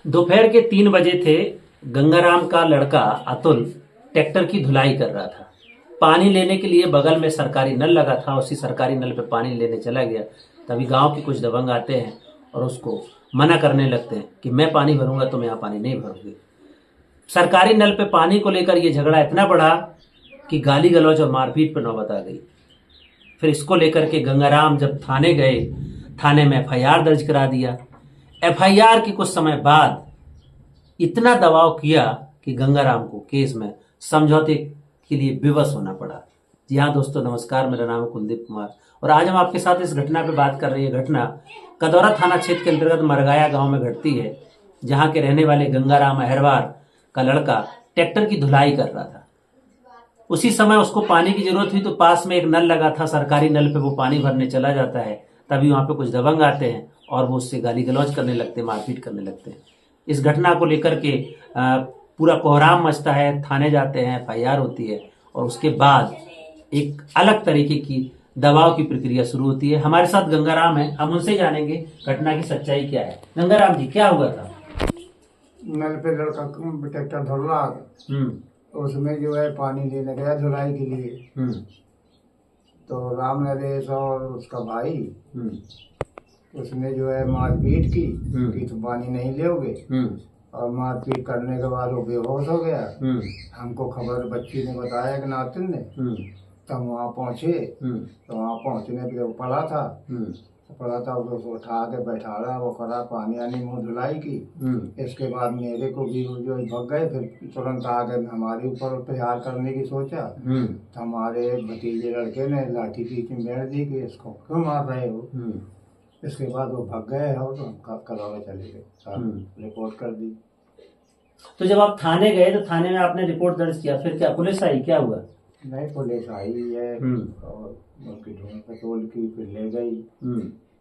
दोपहर के 3 बजे थे। गंगाराम का लड़का अतुल ट्रैक्टर की धुलाई कर रहा था। पानी लेने के लिए बगल में सरकारी नल लगा था, उसी सरकारी नल पे पानी लेने चला गया। तभी गांव के कुछ दबंग आते हैं और उसको मना करने लगते हैं कि मैं पानी भरूंगा, तुम यहाँ पानी नहीं भरोगे। सरकारी नल पे पानी को लेकर ये झगड़ा इतना बढ़ा कि गाली गलौज और मारपीट पर नौबत आ गई। फिर इसको लेकर के गंगाराम जब थाने गए, थाने में एफआईआर दर्ज करा दिया। एफआईआर के कुछ समय बाद इतना दबाव किया कि गंगाराम को केस में समझौते के लिए विवश होना पड़ा। जी हाँ दोस्तों, नमस्कार, मेरा नाम है कुलदीप कुमार और आज हम आपके साथ इस घटना पे बात कर रहे हैं। घटना कदौरा थाना क्षेत्र के अंतर्गत मरगाया गांव में घटती है, जहां के रहने वाले गंगाराम अहरवार का लड़का ट्रैक्टर की धुलाई कर रहा था। उसी समय उसको पानी की जरूरत हुई तो पास में एक नल लगा था, सरकारी नल पे वो पानी भरने चला जाता है। तभी वहां पे कुछ दबंग आते हैं और वो उससे गाली गलौज करने लगते हैं, मारपीट करने लगते हैं। इस घटना को लेकर के पूरा कोहराम मचता है, थाने जाते हैं, एफआईआर होती है और उसके बाद एक अलग तरीके की दबाव की प्रक्रिया शुरू होती है। हमारे साथ गंगाराम है, हम उनसे जानेंगे घटना की सच्चाई क्या है। गंगाराम जी, क्या हुआ था? नल पे लड़का ट्रैक्टर धुल रहा था, उसमें जो है पानी लेने गया धुलाई के लिए। तो राम नरेश और उसका भाई उसने जो है मारपीट की कि तुम पानी नहीं लोगे, और मारपीट करने के बाद वो बेहोश हो गया। हमको खबर बच्ची ने बताया कि नातिन ने, तो हम वहाँ पहुँचे। तो वहाँ पहुँचने पे वो पड़ा था उसको उठा के बैठा रहा, वो करा पानी आनी मुँह धुलाई की। इसके बाद मेरे को भी वो जो भग गए, फिर तुरंत आ गए हमारे ऊपर प्रहार करने की सोचा। तो हमारे भतीजे लड़के ने लाठी पीछ में बैठ दी कि इसको क्यों मार रहे हो। इसके बाद वो भग गए और कदौरा चले गए, रिपोर्ट कर दी। तो जब आप थाने गए तो थाने में आपने रिपोर्ट दर्ज किया, फिर क्या पुलिस आई, क्या हुआ? नहीं, पुलिस आई है और उसकी ढूंढ पटोल की, फिर ले गई।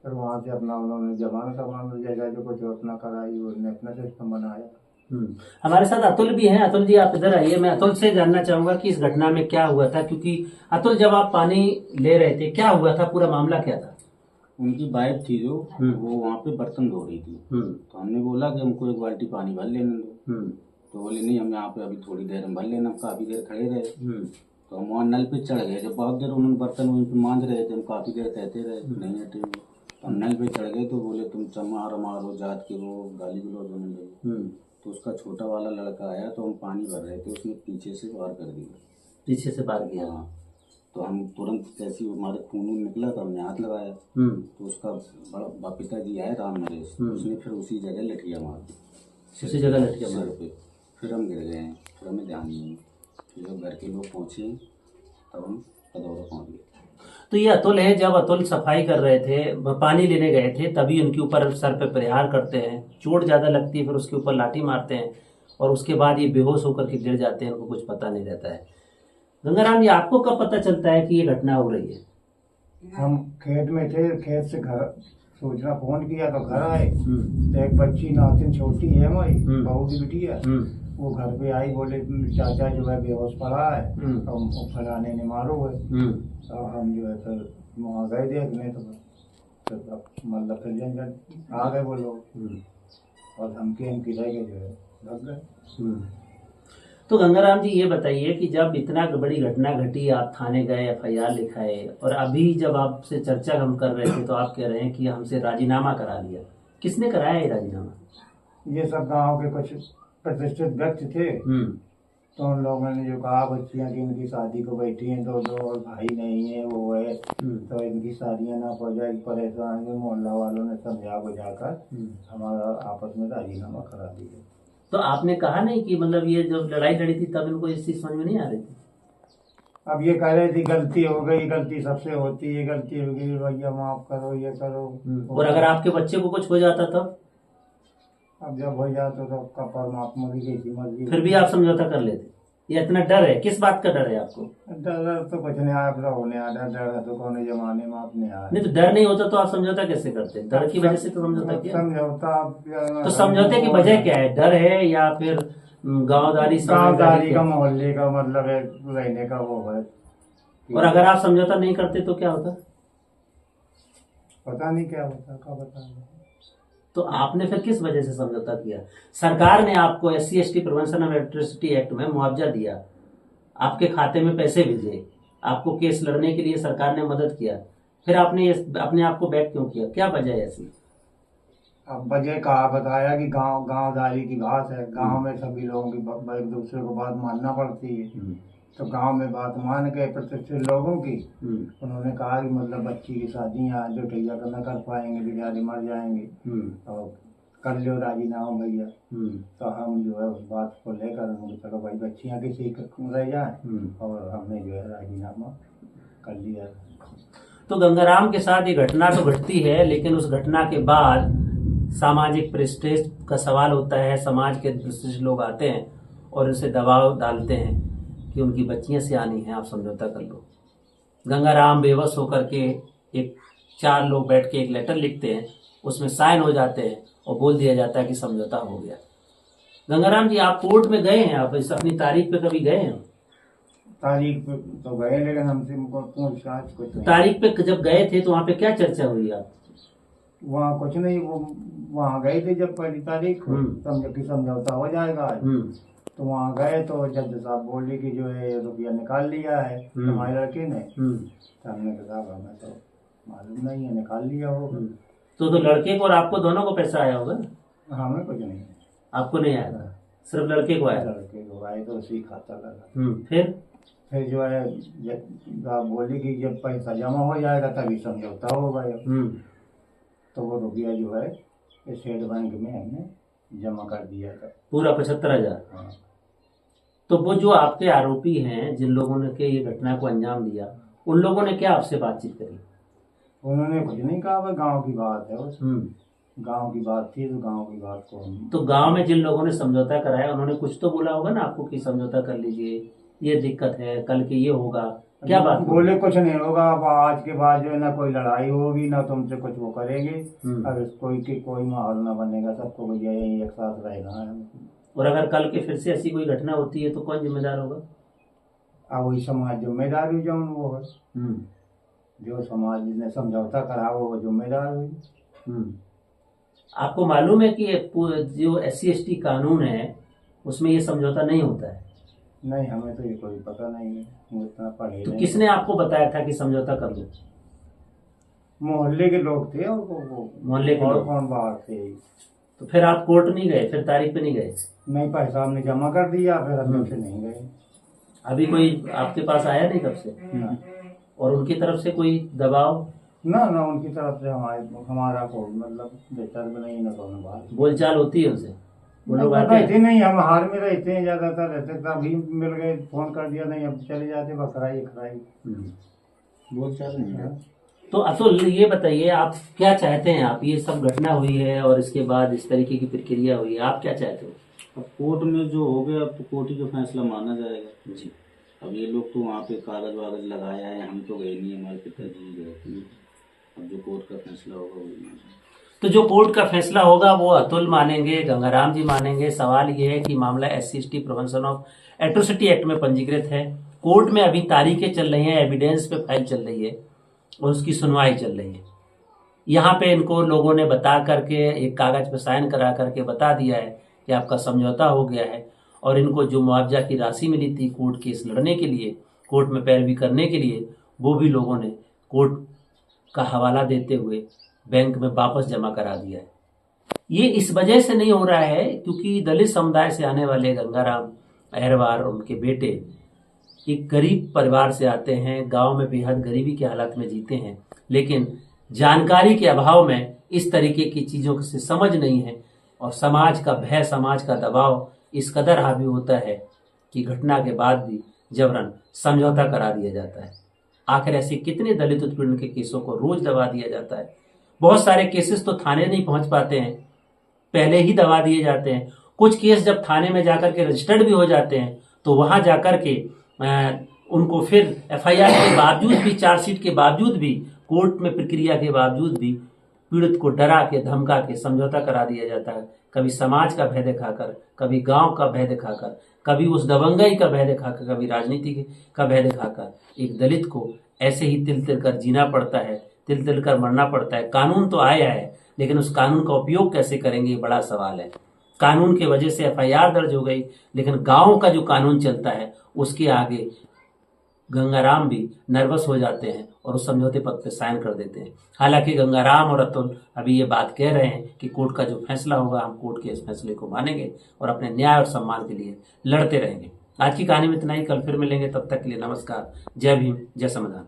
फिर वहाँ से अपना उन्होंने जमानत जगह जो कुछ अपना कराई, उन्होंने अपना सिस्टम बनाया। हमारे साथ अतुल भी हैं। अतुल जी, आप इधर आइए। मैं अतुल से जानना चाहूंगा कि इस घटना में क्या हुआ था, क्योंकि अतुल जब आप पानी ले रहे थे क्या हुआ था, पूरा मामला क्या था? उनकी वाइफ थी जो वो वहाँ पे बर्तन धो रही थी। तो हमने बोला कि हमको एक बाल्टी पानी भर लेने दो। तो बोले नहीं, हम यहाँ पे अभी थोड़ी देर में भर लेना। काफी देर खड़े रहे। तो हम वहाँ नल पे चढ़ गए। जब बहुत देर उन्होंने बर्तन वहीं पे मांज रहे थे, हम काफी देर कहते रहे नहीं हटे। तो हम नल पे चढ़ गए तो बोले तुम चमार मारो जात के, वो गाली गलौज होने लगी। तो उसका छोटा वाला लड़का आया, तो हम पानी भर रहे थे, उसने पीछे से वार कर दिया। पीछे से वार किया? हाँ। तो हम तुरंत जैसे हमारे खून निकला तो हमने हाथ लगाया। तो उसका बड़ा पिताजी आए राम नरेश, उसने फिर उसी जगह लठिया मार दी, उसी जगह लठिया सर पे। फिर हम गिर गए, फिर हमें ध्यान नहीं। फिर जब घर के लोग पहुँचे तब हम कदौरा पहुँच गए। तो ये अतुल है, जब अतुल सफाई कर रहे थे, पानी लेने गए थे, तभी उनके ऊपर सर पे प्रहार करते हैं, चोट ज्यादा लगती है, फिर उसके ऊपर लाठी मारते हैं और उसके बाद ये बेहोश होकर के गिर जाते हैं, उनको कुछ पता नहीं रहता है। गंगाराम जी, आपको कब पता चलता है कि ये घटना हो रही है? हम खेत में थे, खेत से घर सूचना फोन किया तो घर आए। तो एक बच्ची नातिन छोटी है हमारी बहू की बिटिया, वो घर पे आई, बोले चाचा जो है बेहोश पड़ा है, तो फलाने ने मारो है। तो हम जो है फिर वहाँ गए देखने, तो मतलब फिर आ गए वो लोग और धमकी रह गए, जो है लग गए। तो गंगाराम जी, ये बताइए कि जब इतना बड़ी घटना घटी, आप थाने गए, एफआईआर लिखाए, और अभी जब आपसे चर्चा हम कर रहे थे तो आप कह रहे हैं कि हमसे राजीनामा करा लिया। किसने कराया ये राजीनामा? ये सब गांव के कुछ प्रतिष्ठित व्यक्ति थे। तो उन लोगों ने जो कहा बच्चियां की इनकी शादी को बैठी हैं, दो और भाई नहीं है, वो है, तो इनकी शादियां ना हो जाए, परेशान है। मोहल्ला वालों ने समझा बुझाकर हमारा आपस में राजीनामा करा दिया। तो आपने कहा नहीं कि मतलब ये जब लड़ाई लड़ी थी तब इनको इस चीज समझ में नहीं आ रही थी? अब ये कह रहे थे गलती हो गई, गलती सबसे होती है, गलती हो गई भैया माफ करो, ये करो। और अगर आपके बच्चे को कुछ हो जाता तब? अब जब हो जाता तो आपका परमात्मा की जैसी मर्जी। फिर भी आप समझौता कर लेते? ये इतना डर है, किस बात का डर है आपको? डर तो कुछ नहीं आया, होने आया डर तो कौन जमाने में आपने आया। नहीं, तो डर नहीं होता तो आप समझौता कैसे करते? डर की वजह से तो समझौता किया। समझौता तो समझौते की वजह क्या है? डर है या फिर गांवदारी का, मोहल्ले का, मतलब है रहने का वो है। और अगर आप समझौता नहीं करते तो क्या होता? पता नहीं क्या होता, क्या बता। तो आपने फिर किस वजह से समझौता किया? सरकार ने आपको SC/ST prevention of atrocity act में मुआवजा दिया, आपके खाते में पैसे भेजे, आपको केस लड़ने के लिए सरकार ने मदद किया, फिर आपने अपने आप को बैक क्यों किया? क्या वजह है ऐसी? अब वजह कहा बताया कि गांवदारी की बात है, गांव में सभी लोगों की एक दूसरे को बात मानना पड़ती है। तो गांव में बात मान के प्रतिष्ठित लोगों की उन्होंने कहा कि मतलब बच्ची की शादियाँ जो ठैया कर न कर पाएंगे, बेचारे मर जाएंगे, और कर लो राजीनामा भैया। तो हम जो है उस बात को लेकर चलो भाई बच्चियाँ किसी रह जाए, और हमने जो है राजीनामा कर लिया। तो गंगाराम के साथ ये घटना तो घटती है, लेकिन उस घटना के बाद सामाजिक प्रेस्टीज का सवाल होता है। समाज के प्रतिष्ठित लोग आते हैं और उसे दबाव डालते हैं कि उनकी बच्चियां सियानी हैं, आप समझौता कर लो। गंगाराम बेबस होकर के एक 4 लोग बैठ के एक लेटर लिखते हैं, उसमें साइन हो जाते हैं और बोल दिया जाता है कि समझौता हो गया। गंगाराम जी, आप कोर्ट में गए हैं, आप इस अपनी तारीख पे कभी गए हैं? तारीख पे तो गए, लेकिन हमसे पूछताछ कुछ नहीं। तारीख पे जब गए थे तो वहाँ पे क्या चर्चा हुई? आप वहाँ कुछ नहीं, वो वहाँ गए थे जब पहली तारीख समझौता हो जाएगा, तो वहाँ गए तो जज साहब बोले कि जो है रुपया निकाल लिया है हमारे लड़के ने। तो हमने कहा हमें तो मालूम नहीं है, निकाल लिया होगा। तो लड़के को और आपको दोनों को पैसा आया होगा? हमें कुछ नहीं, आपको नहीं आया, सिर्फ लड़के को आया? लड़के को आए तो उसी खाता लगा। फिर जो है आप बोली कि जब पैसा जमा हो जाएगा तभी समझौता होगा। तो वो रुपया जो है स्टेट बैंक में हमने जमा कर दिया था, पूरा 75,000। हाँ। तो वो जो आपके आरोपी हैं, जिन लोगों ने के ये घटना को अंजाम दिया, उन लोगों ने क्या आपसे बातचीत करी? उन्होंने कुछ नहीं कहा, भाई गांव की बात है, गांव की बात थी तो गांव की बात को तो गांव में जिन लोगों ने समझौता कराया उन्होंने कुछ तो बोला होगा ना आपको कि समझौता कर लीजिए, ये दिक्कत है, कल के ये होगा, क्या बात? बोले कुछ नहीं होगा, अब आज के बाद जो है ना कोई लड़ाई होगी ना तुमसे कुछ वो करेंगे। अब कोई माहौल ना बनेगा, सबको भैया यही एक साथ रहेगा है। और अगर कल के फिर से ऐसी कोई घटना होती है तो कौन जिम्मेदार होगा? अब वही समाज जिम्मेदार हुई, जो वो है जो समाज ने समझौता करा वो जिम्मेदार हुई। आपको मालूम है कि जो SC/ST कानून है उसमें ये समझौता नहीं होता है? नहीं, हमें तो ये कोई पता नहीं है, वो इतना पढ़े तो नहीं। किसने आपको बताया था कि समझौता कर लो? मोहल्ले के लोग थे, और वो मोहल्ले के लोग? कौन बाहर थे। तो फिर आप कोर्ट नहीं गए, फिर तारीख पे नहीं गए? नहीं, पैसा हमने जमा कर दिया, फिर हम से नहीं गए। अभी कोई आपके पास आया नहीं तब से? ना। और उनकी तरफ से कोई दबाव? ना, उनकी तरफ से हमारा कोई मतलब डिस्टर्ब नहीं, ना कोई बात बोलचाल होती है उनसे? वो लोग आते रहते हैं? नहीं, हम हार में रहते हैं ज्यादातर, रहते अभी मिल गए फोन कर दिया, नहीं अब चले जाते, बकराई खराई बोलचाल नहीं है। तो अतुल, ये बताइए आप क्या चाहते हैं? आप ये सब घटना हुई है और इसके बाद इस तरीके की प्रक्रिया हुई है, आप क्या चाहते हो? अब कोर्ट में जो हो गया, अब तो कोर्ट ही का फैसला माना जाएगा जी। अब ये लोग तो वहाँ पे कागज वागज लगाया है, हम तो गए नहीं, हमारे पिताजी गए थे। अब जो कोर्ट का फैसला होगा वही मानेंगे। तो जो कोर्ट का फैसला होगा वो अतुल मानेंगे, गंगाराम जी मानेंगे। सवाल ये है कि मामला SC/ST prevention of atrocity act में पंजीकृत है, कोर्ट में अभी तारीखें चल रही हैं, एविडेंस पे फाइल चल रही है और उसकी सुनवाई चल रही है। यहाँ पे इनको लोगों ने बता करके एक कागज पे साइन करा करके बता दिया है कि आपका समझौता हो गया है, और इनको जो मुआवजा की राशि मिली थी कोर्ट केस लड़ने के लिए, कोर्ट में पैरवी करने के लिए, वो भी लोगों ने कोर्ट का हवाला देते हुए बैंक में वापस जमा करा दिया है। ये इस वजह से नहीं हो रहा है क्योंकि दलित समुदाय से आने वाले गंगाराम अहरवार और उनके बेटे एक गरीब परिवार से आते हैं, गांव में बेहद गरीबी के हालात में जीते हैं, लेकिन जानकारी के अभाव में इस तरीके की चीज़ों से समझ नहीं है, और समाज का भय, समाज का दबाव इस कदर हावी होता है कि घटना के बाद भी जबरन समझौता करा दिया जाता है। आखिर ऐसे कितने दलित उत्पीड़न के केसों को रोज दबा दिया जाता है। बहुत सारे केसेस तो थाने नहीं पहुंच पाते हैं, पहले ही दबा दिए जाते हैं। कुछ केस जब थाने में जाकर के रजिस्टर्ड भी हो जाते हैं तो वहां जाकर के उनको फिर FIR के बावजूद भी, चार्जशीट के बावजूद भी, कोर्ट में प्रक्रिया के बावजूद भी पीड़ित को डरा के, धमका के समझौता करा दिया जाता है। कभी समाज का भय दिखाकर, कभी गांव का भय दिखाकर, कभी उस दबंगई का भय दिखाकर, कभी राजनीति का भय दिखाकर एक दलित को ऐसे ही तिल तिल कर जीना पड़ता है, तिल तिल कर मरना पड़ता है। कानून तो आया है, लेकिन उस कानून का उपयोग कैसे करेंगे ये बड़ा सवाल है। कानून की वजह से एफआईआर दर्ज हो गई, लेकिन गांव का जो कानून चलता है उसके आगे गंगाराम भी नर्वस हो जाते हैं और उस समझौते पत्र पे साइन कर देते हैं। हालांकि गंगाराम और अतुल अभी ये बात कह रहे हैं कि कोर्ट का जो फैसला होगा हम कोर्ट के इस फैसले को मानेंगे और अपने न्याय और सम्मान के लिए लड़ते रहेंगे। आज की कहानी में इतना ही, कल फिर मिलेंगे, तब तक के लिए नमस्कार, जय भीम, जय संविधान।